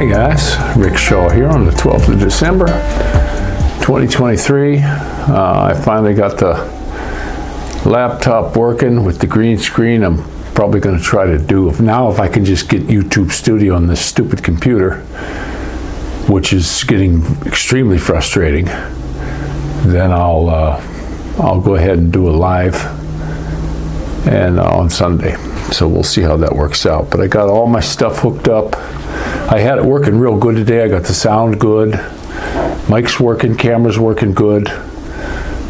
Hey guys, Rick Shaw here on the 12th of December, 2023. I finally got the laptop working with the green screen. I'm probably going to try to do now if I can just get YouTube Studio on this stupid computer, which is getting extremely frustrating. Then I'll go ahead and do a live and on Sunday. So we'll see how that works out. But I got all my stuff hooked up. I had it working real good today. I got the sound good. Mic's working, camera's working good.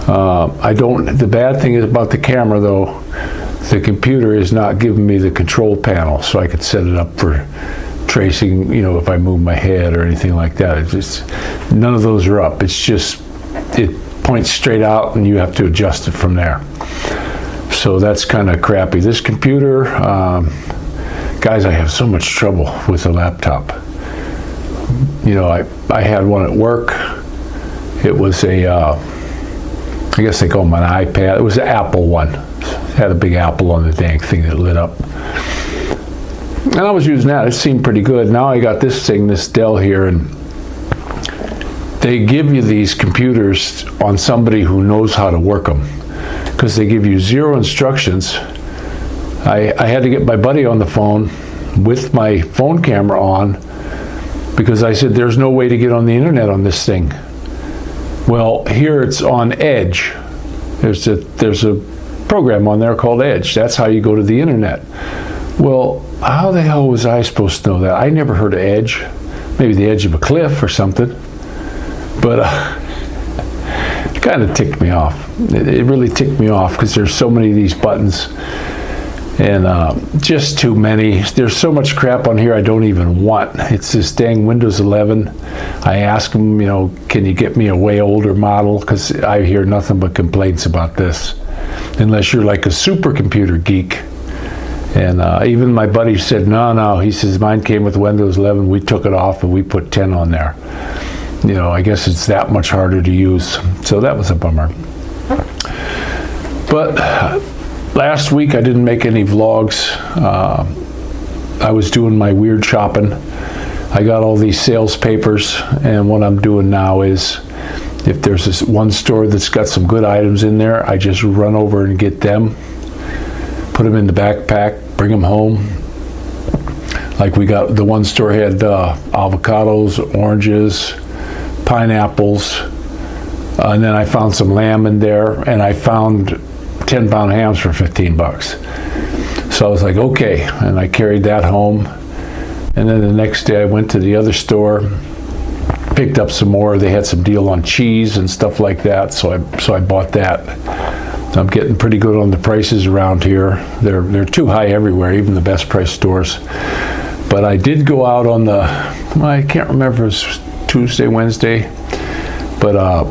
The bad thing is about the camera though, the computer is not giving me the control panel, so I could set it up for tracing, if I move my head or anything like that. It's just, none of those are up. It's just, it points straight out and you have to adjust it from there. So that's kind of crappy. This computer, guys, I have so much trouble with the laptop. I had one at work. It was I guess they call them an iPad. It was an Apple one. It had a big apple on the dang thing that lit up. And I was using that. It seemed pretty good. Now I got this thing, this Dell here, and they give you these computers on somebody who knows how to work them, because they give you zero instructions. I had to get my buddy on the phone with my phone camera on, because I said there's no way to get on the internet on this thing. Well, here it's on Edge. There's a program on there called Edge. That's how you go to the internet. Well, how the hell was I supposed to know that? I never heard of Edge. Maybe the edge of a cliff or something. But it kind of ticked me off. It really ticked me off because there's so many of these buttons and just too many. There's so much crap on here I don't even want. It's this dang Windows 11. I ask them, can you get me a way older model? Because I hear nothing but complaints about this, unless you're like a supercomputer geek. And even my buddy said, no. He says, mine came with Windows 11. We took it off and we put 10 on there. I guess it's that much harder to use. So that was a bummer. But last week I didn't make any vlogs. I was doing my weird shopping. I got all these sales papers, and what I'm doing now is, if there's this one store that's got some good items in there, I just run over and get them, put them in the backpack, bring them home. Like the one store had avocados, oranges, pineapples, and then I found some lamb in there, and I found 10-pound hams for 15 bucks. So I was like, okay, and I carried that home. And then the next day I went to the other store, picked up some more. They had some deal on cheese and stuff like that, so I bought that. I'm getting pretty good on the prices around here. They're too high everywhere, even the best price stores. But I did go out on I can't remember if it was Tuesday, Wednesday, but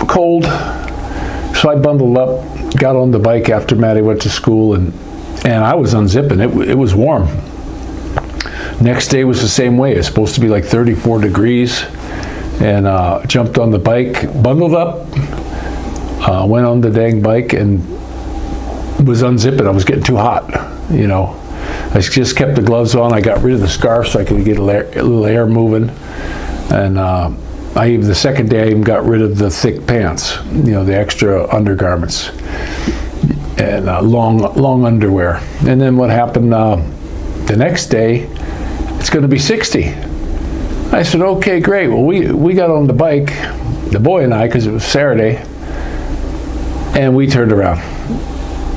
cold. So I bundled up, got on the bike after Maddie went to school, and I was unzipping. It was warm. Next day was the same way. It's supposed to be like 34 degrees, and jumped on the bike, bundled up, went on the dang bike, and was unzipping. I was getting too hot, I just kept the gloves on. I got rid of the scarf so I could get a little air moving, and the second day I even got rid of the thick pants, the extra undergarments and long underwear. And then what happened the next day? It's going to be 60. I said, okay, great. Well, we got on the bike, the boy and I, because it was Saturday, and we turned around.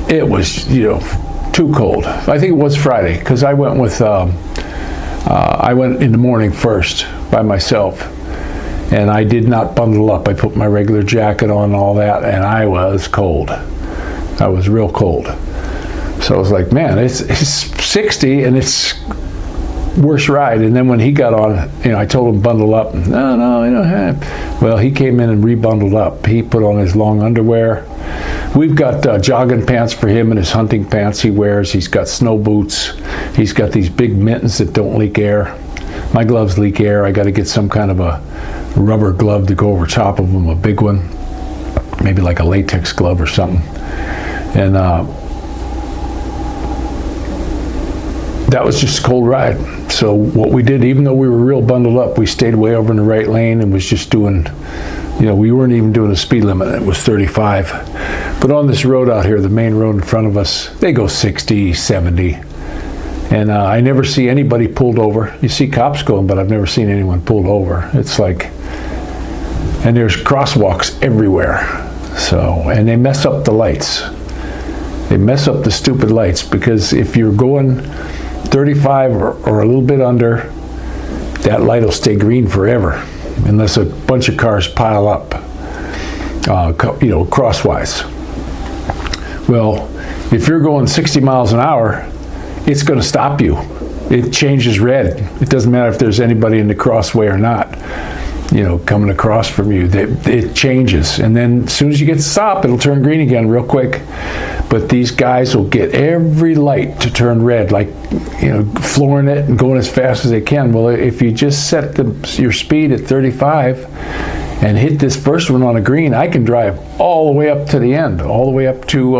It was, too cold. I think it was Friday, because I went with, I went in the morning first by myself, and I did not bundle up. I put my regular jacket on and all that, and I was cold. I was real cold. So I was like, man, it's 60, and it's worst ride. And then when he got on, I told him bundle up. No, you don't have. Well, he came in and rebundled up. He put on his long underwear. We've got jogging pants for him and his hunting pants he wears. He's got snow boots. He's got these big mittens that don't leak air. My gloves leak air. I got to get some kind of a rubber glove to go over top of them, a big one, maybe like a latex glove or something. And that was just a cold ride. So what we did, even though we were real bundled up, we stayed way over in the right lane and was just doing, we weren't even doing a speed limit. It was 35. But on this road out here, the main road in front of us, they go 60, 70. And I never see anybody pulled over. You see cops going, but I've never seen anyone pulled over. It's like, and there's crosswalks everywhere. So, and they mess up the lights. They mess up the stupid lights, because if you're going 35 or a little bit under, that light will stay green forever, unless a bunch of cars pile up, crosswise. Well, if you're going 60 miles an hour, it's going to stop you. It changes red. It doesn't matter if there's anybody in the crossway or not, coming across from you. It changes. And then as soon as you get to stop, it'll turn green again real quick. But these guys will get every light to turn red, like, flooring it and going as fast as they can. Well, if you just set your speed at 35 and hit this first one on a green, I can drive all the way up to the end, all the way up to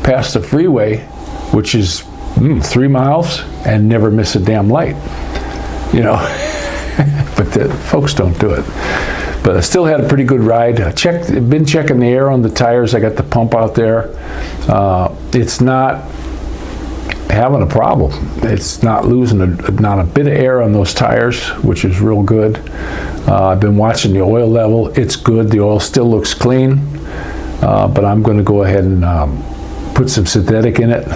past the freeway, which is 3 miles, and never miss a damn light, but the folks don't do it. But I still had a pretty good ride. Been checking the air on the tires. I got the pump out there. It's not having a problem. It's not losing not a bit of air on those tires, which is real good. I've been watching the oil level. It's good. The oil still looks clean, but I'm going to go ahead and put some synthetic in it,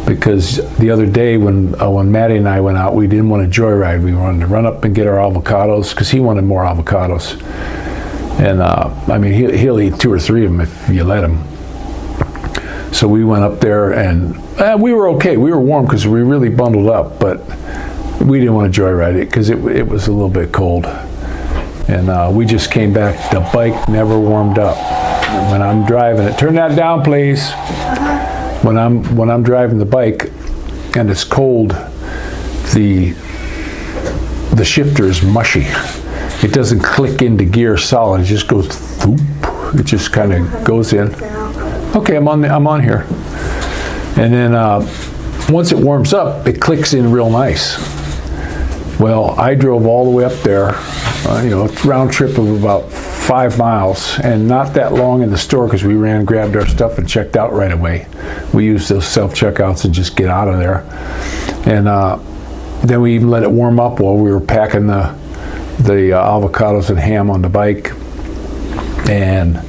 because the other day when Maddie and I went out, we didn't want to joyride. We wanted to run up and get our avocados, because he wanted more avocados. And he'll eat 2 or 3 of them if you let him. So we went up there, and we were okay. We were warm because we really bundled up, but we didn't want to joyride it because it was a little bit cold. And we just came back. The bike never warmed up. And when I'm driving it, turn that down, please. When I'm driving the bike and it's cold, the shifter is mushy. It doesn't click into gear solid. It just goes whoop. It just kind of goes in. Okay, I'm on here. And then once it warms up, it clicks in real nice. Well, I drove all the way up there, round trip of about 5 miles, and not that long in the store, because we ran, grabbed our stuff, and checked out right away. We used those self-checkouts and just get out of there. And then we even let it warm up while we were packing the avocados and ham on the bike. And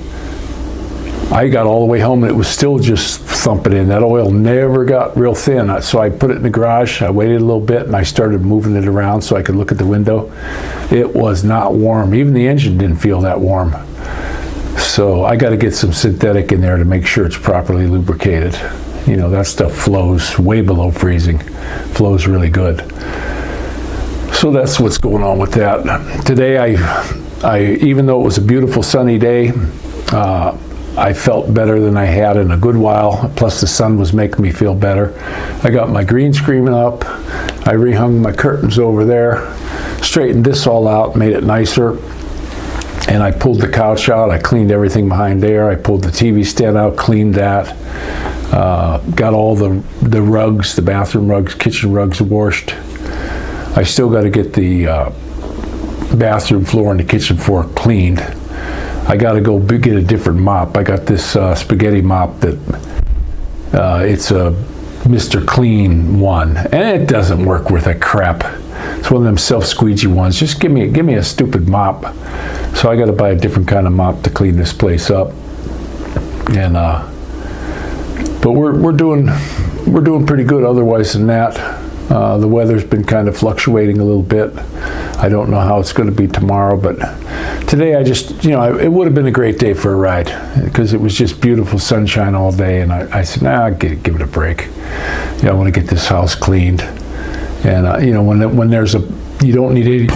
I got all the way home and it was still just thumping in. That oil never got real thin. So I put it in the garage, I waited a little bit, and I started moving it around so I could look at the window. It was not warm. Even the engine didn't feel that warm. So I got to get some synthetic in there to make sure it's properly lubricated. That stuff flows way below freezing. Flows really good. So that's what's going on with that. Today, I even though it was a beautiful sunny day, I felt better than I had in a good while. Plus the sun was making me feel better. I got my green screen up. I rehung my curtains over there, straightened this all out, made it nicer. And I pulled the couch out. I cleaned everything behind there. I pulled the TV stand out, cleaned that. Got all the rugs, the bathroom rugs, kitchen rugs washed. I still got to get the bathroom floor and the kitchen floor cleaned. I got to go get a different mop. I got this spaghetti mop that it's a Mr. Clean one, and it doesn't work worth a crap. It's one of them self-squeegee ones. Just give me a stupid mop. So I got to buy a different kind of mop to clean this place up. And but we're doing pretty good otherwise than that. The weather's been kind of fluctuating a little bit. I don't know how it's going to be tomorrow, but today I just, it would have been a great day for a ride because it was just beautiful sunshine all day, and I said, give it a break. I want to get this house cleaned. And when there's you don't need any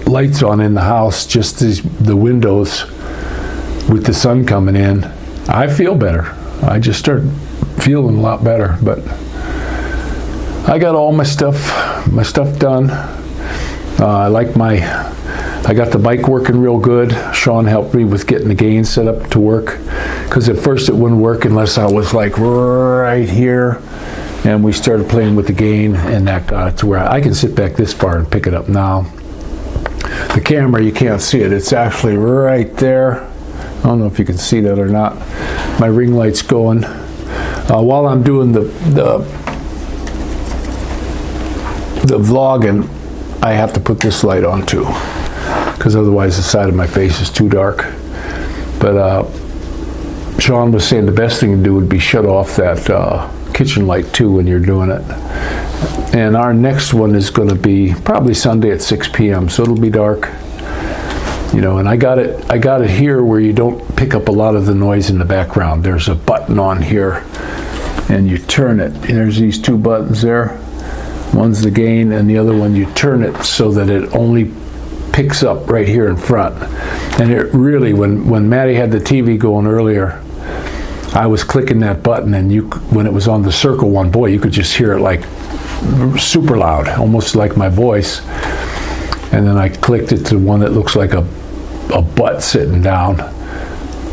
lights on in the house, just the windows with the sun coming in, I feel better. I just start feeling a lot better. But I got all my stuff done. I got the bike working real good. Sean helped me with getting the gain set up to work, because at first it wouldn't work unless I was like right here, and we started playing with the gain, and that got it to where I can sit back this far and pick it up now. The camera, you can't see it. It's actually right there. I don't know if you can see that or not. My ring light's going. While I'm doing the vlogging, I have to put this light on too, because otherwise the side of my face is too dark. But Sean was saying the best thing to do would be shut off that kitchen light too when you're doing it. And our next one is going to be probably Sunday at 6 p.m. so it'll be dark. You know, and I got it here where you don't pick up a lot of the noise in the background. There's a button on here, and you turn it. And there's these two buttons there. One's the gain, and the other one you turn it so that it only picks up right here in front. And it really, when Maddie had the TV going earlier, I was clicking that button, and when it was on the circle one, boy, you could just hear it like super loud, almost like my voice. And then I clicked it to one that looks like a butt sitting down.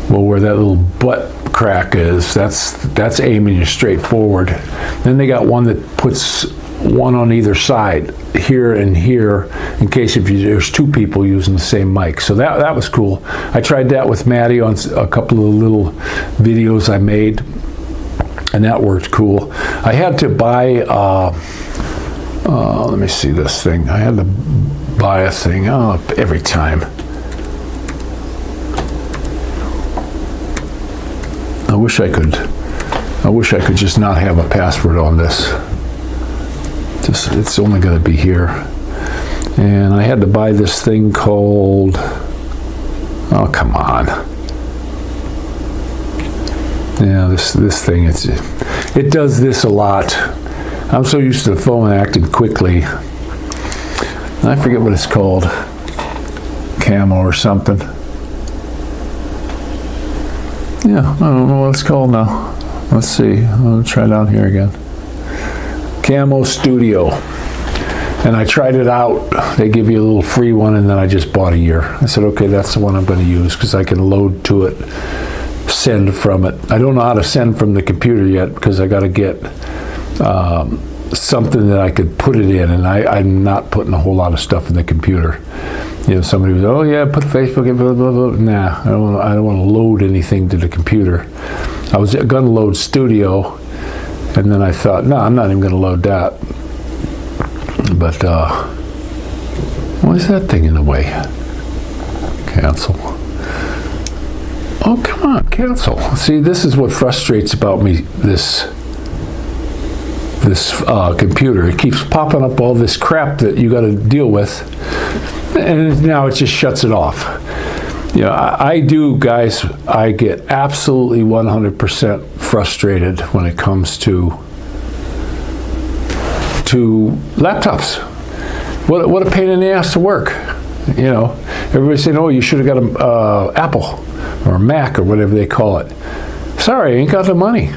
Well, where that little butt crack is, that's aiming you straight forward. Then they got one that puts one on either side, here and here, in case there's two people using the same mic. So that was cool. I tried that with Maddie on a couple of little videos I made, and that worked cool. I had to buy, let me see this thing. I had to buy a thing every time. I wish I could just not have a password on this. It's only going to be here. And I had to buy this thing called, oh come on. Yeah, this thing, it does this a lot. I'm so used to the phone acting quickly. I forget what it's called. Camo or something. Yeah, I don't know what it's called now. Let's see. I'll try down here again. Camo Studio. And I tried it out. They give you a little free one, and then I just bought a year. I said, okay, that's the one I'm going to use, because I can load to it, send from it. I don't know how to send from the computer yet, because I got to get something that I could put it in, and I'm not putting a whole lot of stuff in the computer. You know, somebody was, oh yeah, put Facebook in, blah, blah, blah. Nah, I don't want to load anything to the computer. I was going to load Studio, and then I thought, no, I'm not even going to load that. But, why is that thing in the way? Cancel. Oh, come on, cancel. See, this is what frustrates about me, this computer. It keeps popping up all this crap that you got to deal with, and now it just shuts it off. You know, I do, guys, I get absolutely 100% frustrated when it comes to laptops. What a pain in the ass to work. You know, everybody's saying, oh, you should have got an Apple or a Mac or whatever they call it. Sorry, I ain't got the money.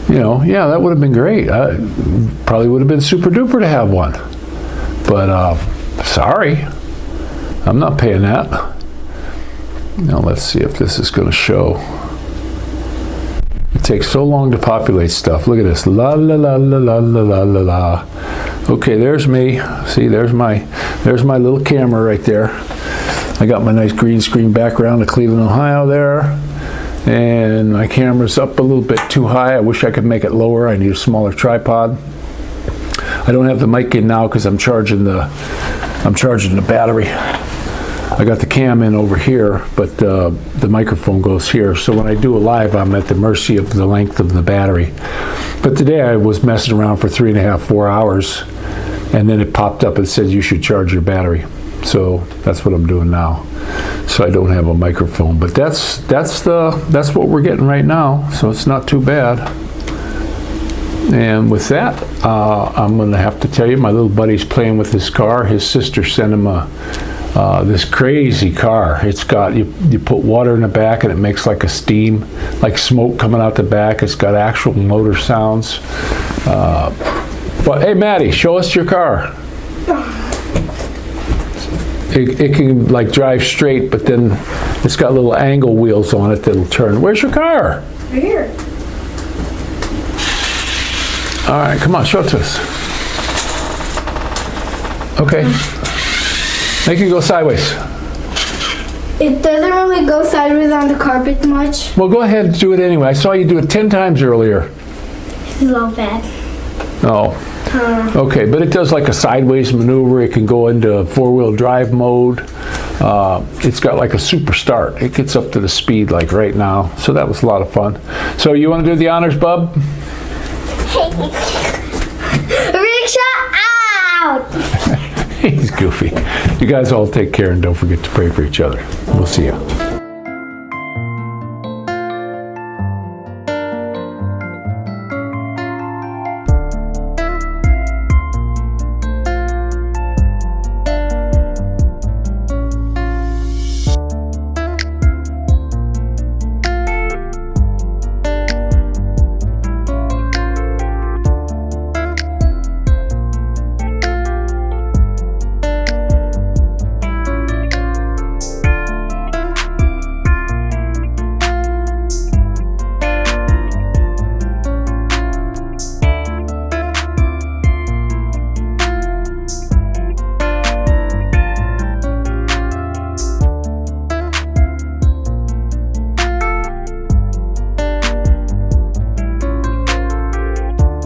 You know, yeah, that would have been great. Probably would have been super duper to have one. But sorry, I'm not paying that. Now let's see if this is going to show. It takes so long to populate stuff. Look at this. La la la la la la la la la. Okay, there's me. See, there's my little camera right there. I got my nice green screen background of Cleveland, Ohio there. And my camera's up a little bit too high. I wish I could make it lower. I need a smaller tripod. I don't have the mic in now because I'm charging the battery. I got the cam in over here, but the microphone goes here. So when I do a live, I'm at the mercy of the length of the battery. But today I was messing around for 3.5, 4 hours, and then it popped up and said you should charge your battery. So that's what I'm doing now. So I don't have a microphone, but that's what we're getting right now. So it's not too bad. And with that, I'm going to have to tell you, my little buddy's playing with his car. His sister sent him this crazy car. It's got, you put water in the back and it makes like a steam, like smoke coming out the back. It's got actual motor sounds. But hey, Maddie, show us your car. It can like drive straight, but then it's got little angle wheels on it that'll turn. Where's your car? Right here. All right, come on, show it to us. Okay. Make it go sideways. It doesn't really go sideways on the carpet much. Well, go ahead and do it anyway. I saw you do it 10 times earlier. It's a little bad. Oh. Okay, but it does like a sideways maneuver. It can go into four-wheel drive mode. It's got like a super start. It gets up to the speed like right now. So that was a lot of fun. So you want to do the honors, bub? Rickshaw out! He's goofy. You guys all take care and don't forget to pray for each other. We'll see you.